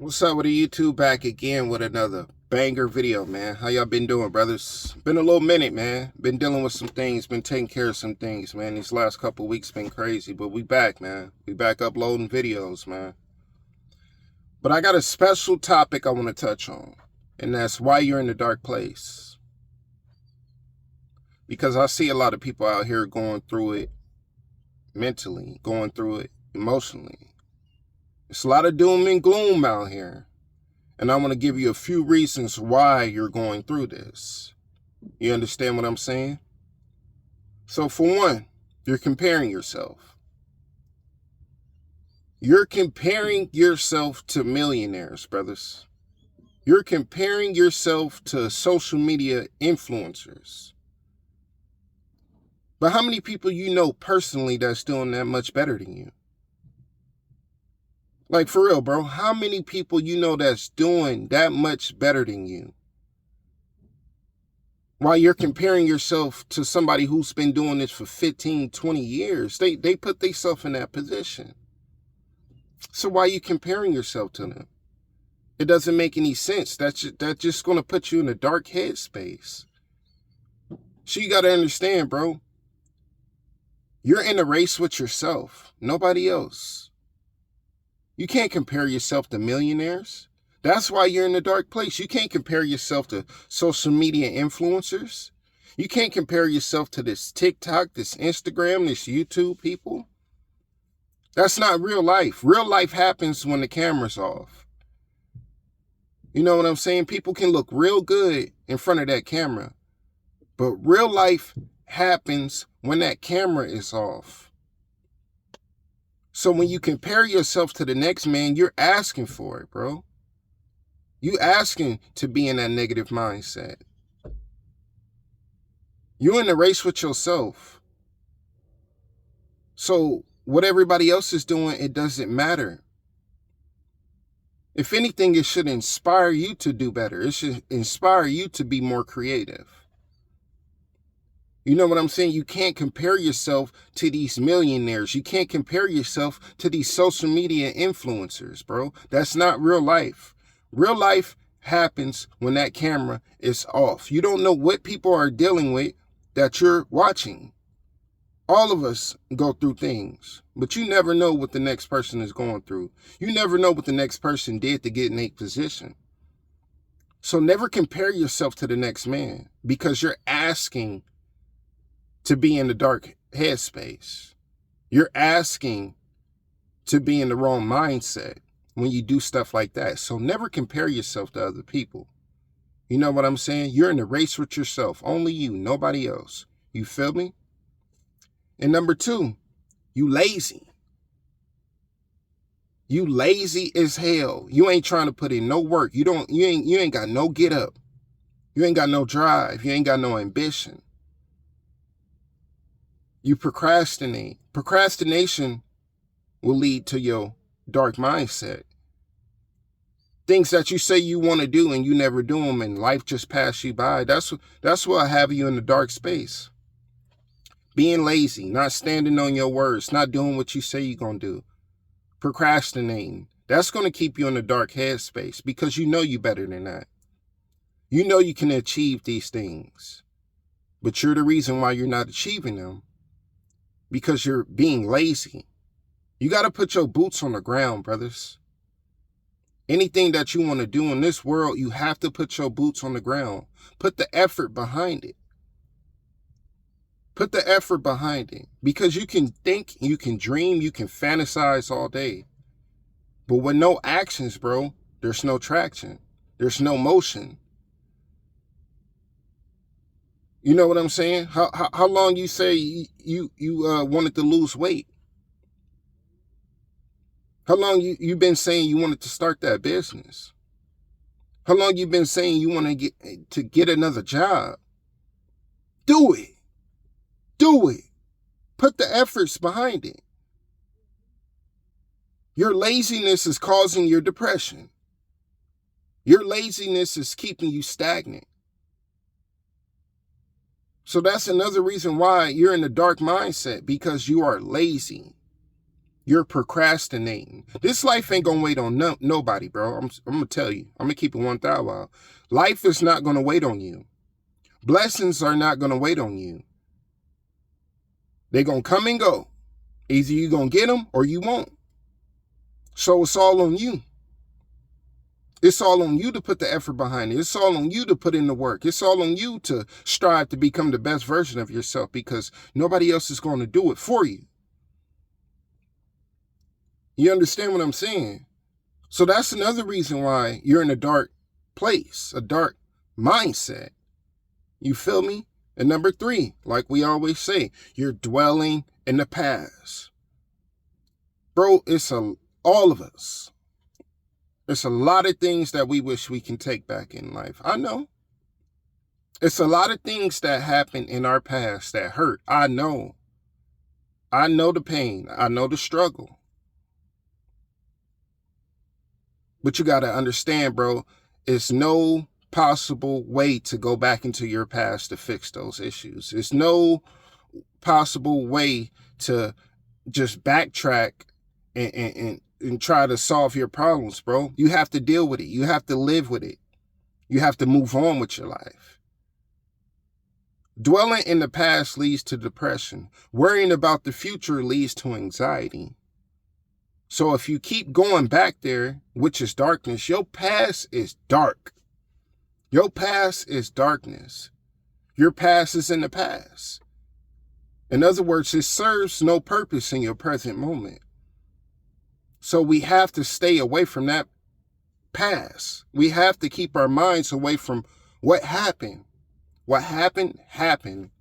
What's up with the YouTube? Back again with another banger video, man. How y'all been doing, brothers? Been a little minute, man. Been dealing with some things, been taking care of some things, man. These last couple weeks been crazy, but we back, man. We back uploading videos, man. But I got a special topic I want to touch on, and that's why you're in the dark place. Because I see a lot of people out here going through it mentally, going through it emotionally. It's a lot of doom and gloom out here. And I want to give you a few reasons why you're going through this. You understand what I'm saying? So for one, you're comparing yourself. You're comparing yourself to millionaires, brothers. You're comparing yourself to social media influencers. But how many people you know personally that's doing that much better than you? Like, for real, bro, how many people you know that's doing that much better than you? While you're comparing yourself to somebody who's been doing this for 15, 20 years, they put themselves in that position. So why are you comparing yourself to them? It doesn't make any sense. That's just going to put you in a dark headspace. So you got to understand, bro, you're in a race with yourself, nobody else. You can't compare yourself to millionaires. That's why you're in a dark place. You can't compare yourself to social media influencers. You can't compare yourself to this TikTok, this Instagram, this YouTube people. That's not real life. Real life happens when the camera's off. You know what I'm saying? People can look real good in front of that camera, but real life happens when that camera is off. So when you compare yourself to the next man, you're asking for it, bro. You asking to be in that negative mindset. You're in a race with yourself. So what everybody else is doing, it doesn't matter. If anything, it should inspire you to do better. It should inspire you to be more creative. You know what I'm saying? You can't compare yourself to these millionaires. You can't compare yourself to these social media influencers, bro. That's not real life. Real life happens when that camera is off. You don't know what people are dealing with that you're watching. All of us go through things, but you never know what the next person is going through. You never know what the next person did to get in a position. So never compare yourself to the next man, because you're asking to be in the dark headspace. You're asking to be in the wrong mindset when you do stuff like that. So never compare yourself to other people. You know what I'm saying? You're in a race with yourself. Only you, nobody else. You feel me? And number two, you lazy. You lazy as hell. You ain't trying to put in no work. You ain't got no get up. You ain't got no drive. You ain't got no ambition. You procrastinate. Procrastination will lead to your dark mindset. Things that you say you want to do and you never do them, and life just passes you by. That's what have you in the dark space. Being lazy, not standing on your words, not doing what you say you're going to do. Procrastinating. That's going to keep you in the dark headspace, because you know you better than that. You know you can achieve these things, but you're the reason why you're not achieving them. Because you're being lazy. You got to put your boots on the ground, brothers. Anything that you want to do in this world, you have to put your boots on the ground. Put the effort behind it. Put the effort behind it. Because you can think, you can dream, you can fantasize all day. But with no actions, bro, there's no traction. There's no motion. You know what I'm saying? How long you say you wanted to lose weight? How long you been saying you wanted to start that business? How long you been saying you want to get another job? Do it. Do it. Put the efforts behind it. Your laziness is causing your depression. Your laziness is keeping you stagnant. So that's another reason why you're in a dark mindset, because you are lazy. You're procrastinating. This life ain't gonna wait on nobody, bro. I'm gonna tell you. I'm gonna keep it 1,000. Life is not gonna wait on you. Blessings are not gonna wait on you. They're gonna come and go. Either you gonna get them or you won't. So it's all on you. It's all on you to put the effort behind it. It's all on you to put in the work. It's all on you to strive to become the best version of yourself, because nobody else is going to do it for you. You understand what I'm saying? So that's another reason why you're in a dark place, a dark mindset. You feel me? And number 3, like we always say, you're dwelling in the past. Bro, all of us. It's a lot of things that we wish we can take back in life. I know. It's a lot of things that happened in our past that hurt. I know. I know the pain. I know the struggle. But you got to understand, bro, it's no possible way to go back into your past to fix those issues. It's no possible way to just backtrack and try to solve your problems, bro. You have to deal with it. You have to live with it. You have to move on with your life. Dwelling in the past leads to depression. Worrying about the future leads to anxiety. So if you keep going back there, which is darkness, your past is dark. Your past is darkness. Your past is in the past. In other words, it serves no purpose in your present moment. So we have to stay away from that past. We have to keep our minds away from what happened. What happened, happened.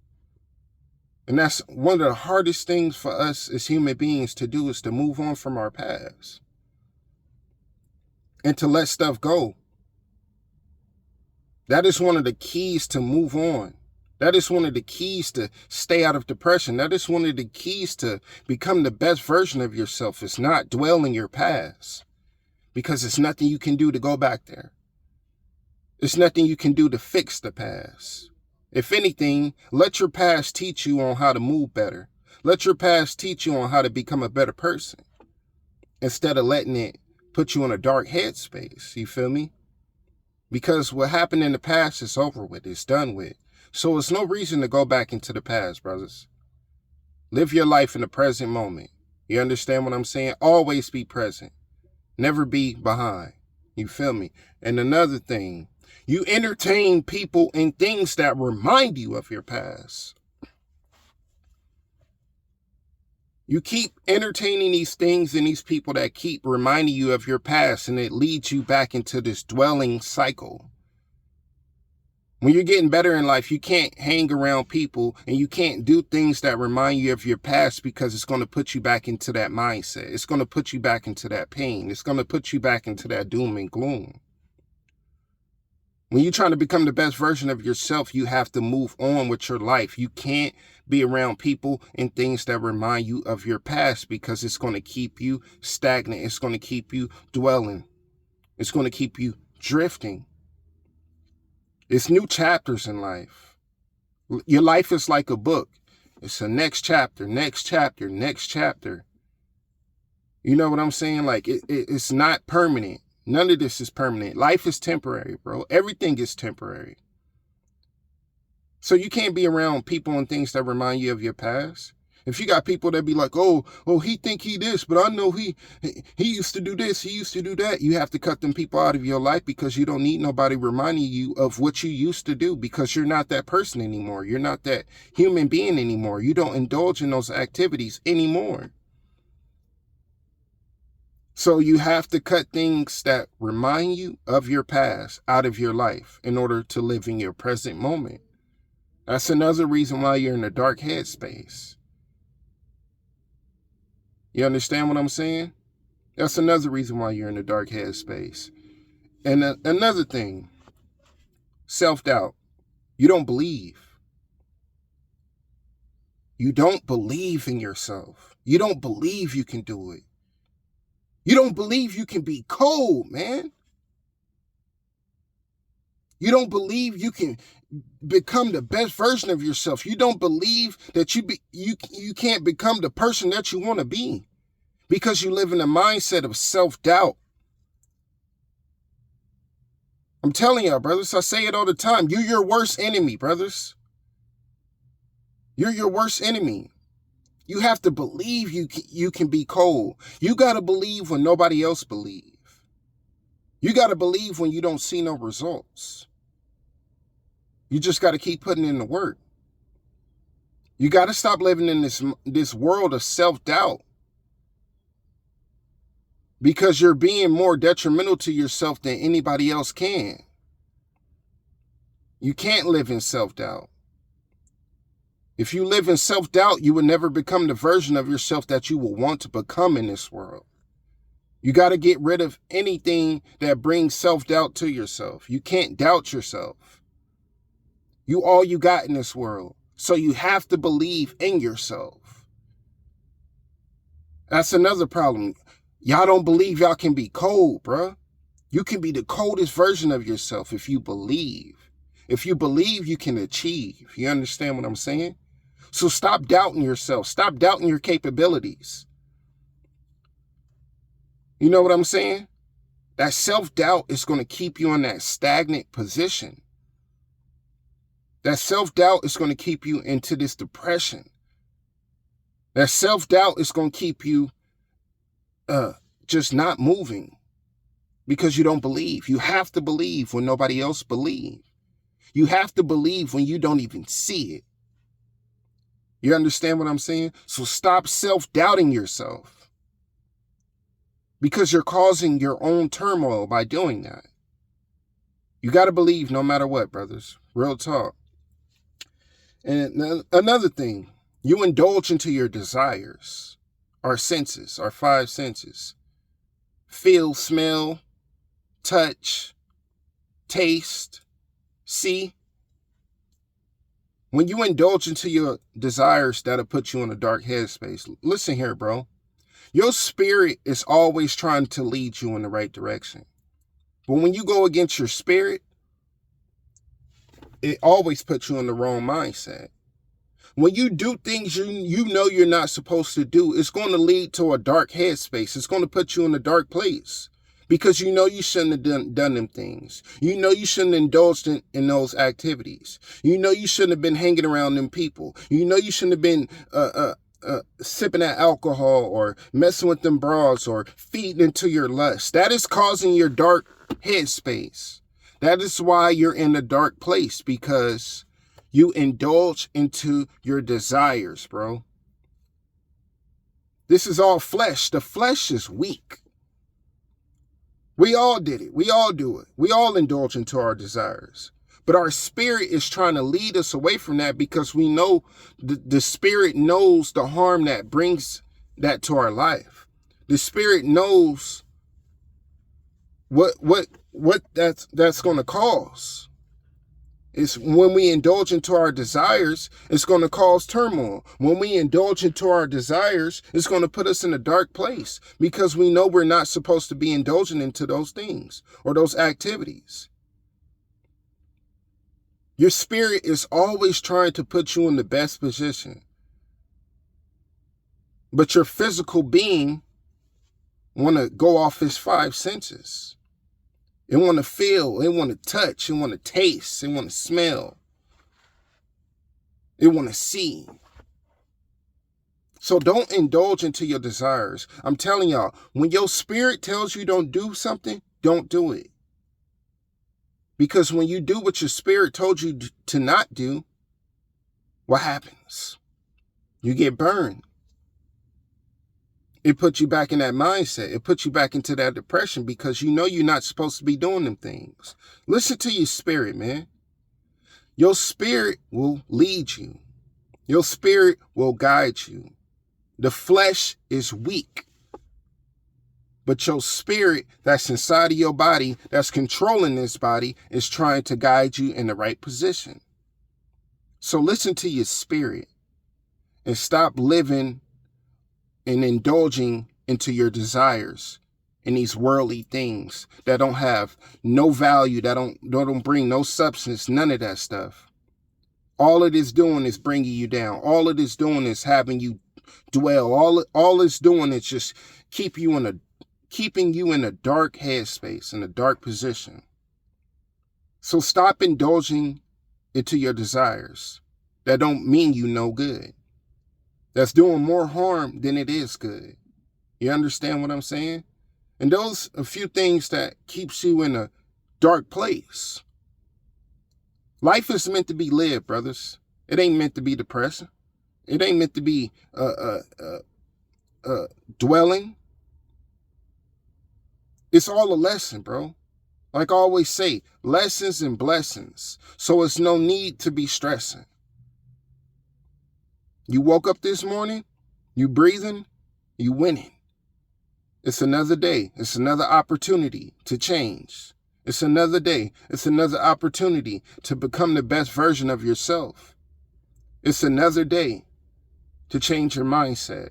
And that's one of the hardest things for us as human beings to do, is to move on from our past and to let stuff go. That is one of the keys to move on. That is one of the keys to stay out of depression. That is one of the keys to become the best version of yourself. It's not dwell in your past, because it's nothing you can do to go back there. It's nothing you can do to fix the past. If anything, let your past teach you on how to move better. Let your past teach you on how to become a better person, instead of letting it put you in a dark headspace. You feel me? Because what happened in the past is over with. It's done with. So it's no reason to go back into the past, brothers. Live your life in the present moment. You understand what I'm saying? Always be present. Never be behind. You feel me? And another thing, you entertain people and things that remind you of your past. You keep entertaining these things and these people that keep reminding you of your past, and it leads you back into this dwelling cycle. When you're getting better in life, you can't hang around people and you can't do things that remind you of your past, because it's going to put you back into that mindset. It's going to put you back into that pain. It's going to put you back into that doom and gloom. When you're trying to become the best version of yourself, you have to move on with your life. You can't be around people and things that remind you of your past, because it's going to keep you stagnant. It's going to keep you dwelling. It's going to keep you drifting. It's new chapters in life. Your life is like a book. It's a next chapter, next chapter, next chapter. You know what I'm saying? Like it's not permanent. None of this is permanent. Life is temporary, bro. Everything is temporary. So you can't be around people and things that remind you of your past. If you got people that be like, oh, he think he this, but I know he used to do this, he used to do that. You have to cut them people out of your life, because you don't need nobody reminding you of what you used to do, because you're not that person anymore. You're not that human being anymore. You don't indulge in those activities anymore. So you have to cut things that remind you of your past out of your life in order to live in your present moment. That's another reason why you're in a dark headspace. You understand what I'm saying? That's another reason why you're in a dark headspace. And another thing, self-doubt. You don't believe. You don't believe in yourself. You don't believe you can do it. You don't believe you can be cold, man. You don't believe you can become the best version of yourself. You don't believe that you can't become the person that you want to be, because you live in a mindset of self-doubt. I'm telling y'all, brothers, I say it all the time. You're your worst enemy, brothers. You're your worst enemy. You have to believe you can be cold. You got to believe when nobody else believes. You got to believe when you don't see no results. You just got to keep putting in the work. You got to stop living in this world of self-doubt, because you're being more detrimental to yourself than anybody else can. You can't live in self-doubt. If you live in self-doubt, you will never become the version of yourself that you will want to become in this world. You got to get rid of anything that brings self-doubt to yourself. You can't doubt yourself. You all you got in this world. So you have to believe in yourself. That's another problem. Y'all don't believe y'all can be cold, bruh. You can be the coldest version of yourself if you believe. If you believe, you can achieve. You understand what I'm saying? So stop doubting yourself. Stop doubting your capabilities. You know what I'm saying? That self-doubt is going to keep you in that stagnant position. That self-doubt is going to keep you into this depression. That self-doubt is going to keep you just not moving because you don't believe. You have to believe when nobody else believes. You have to believe when you don't even see it. You understand what I'm saying? So stop self-doubting yourself, because you're causing your own turmoil by doing that. You got to believe no matter what, brothers. Real talk. And another thing, you indulge into your desires, our senses, our five senses. Feel, smell, touch, taste, see. When you indulge into your desires, that'll put you in a dark headspace. Listen here, bro. Your spirit is always trying to lead you in the right direction. But when you go against your spirit, it always puts you in the wrong mindset. When you do things you know you're not supposed to do, it's going to lead to a dark headspace. It's going to put you in a dark place, because you know you shouldn't have done them things. You know you shouldn't have indulged in those activities. You know you shouldn't have been hanging around them people. You know you shouldn't have been sipping that alcohol or messing with them bras or feeding into your lust. That is causing your dark headspace. That is why you're in a dark place, because you indulge into your desires, bro. This is all flesh. The flesh is weak. We all did it. We all do it. We all indulge into our desires. But our spirit is trying to lead us away from that, because we know the spirit knows the harm that brings that to our life. The spirit knows what that's going to cause. It's when we indulge into our desires, it's going to cause turmoil. When we indulge into our desires, it's going to put us in a dark place, because we know we're not supposed to be indulging into those things or those activities. Your spirit is always trying to put you in the best position. But your physical being want to go off its five senses. It want to feel, it want to touch, it want to taste, it want to smell. It want to see. So don't indulge into your desires. I'm telling y'all, when your spirit tells you don't do something, don't do it. Because when you do what your spirit told you to not do, what happens? You get burned. It puts you back in that mindset. It puts you back into that depression, because you know you're not supposed to be doing them things. Listen to your spirit, man. Your spirit will lead you. Your spirit will guide you. The flesh is weak, but your spirit that's inside of your body, that's controlling this body, is trying to guide you in the right position. So listen to your spirit and stop living and indulging into your desires and these worldly things that don't have no value, that don't bring no substance, none of that stuff. All it is doing is bringing you down. All it is doing is having you dwell. All it's doing is just keeping you in a dark headspace, in a dark position. So stop indulging into your desires that don't mean you no good. That's doing more harm than it is good. You understand what I'm saying? And those a few things that keeps you in a dark place. Life is meant to be lived, brothers. It ain't meant to be depressing. It ain't meant to be dwelling. It's all a lesson, bro. Like I always say, lessons and blessings. So it's no need to be stressing. You woke up this morning, you breathing, you winning. It's another day. It's another opportunity to change. It's another day. It's another opportunity to become the best version of yourself. It's another day to change your mindset.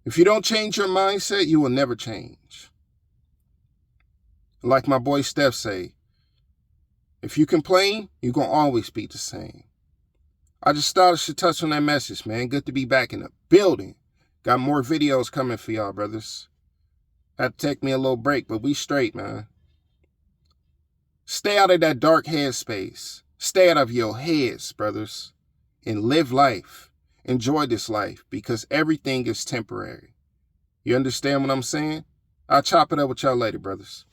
If you don't change your mindset, you will never change. Like my boy Steph say, if you complain, you're going to always be the same. I just thought I should touch on that message, man. Good to be back in the building. Got more videos coming for y'all, brothers. Had to take me a little break, but we straight, man. Stay out of that dark headspace. Stay out of your heads, brothers. And live life. Enjoy this life because everything is temporary. You understand what I'm saying? I'll chop it up with y'all later, brothers.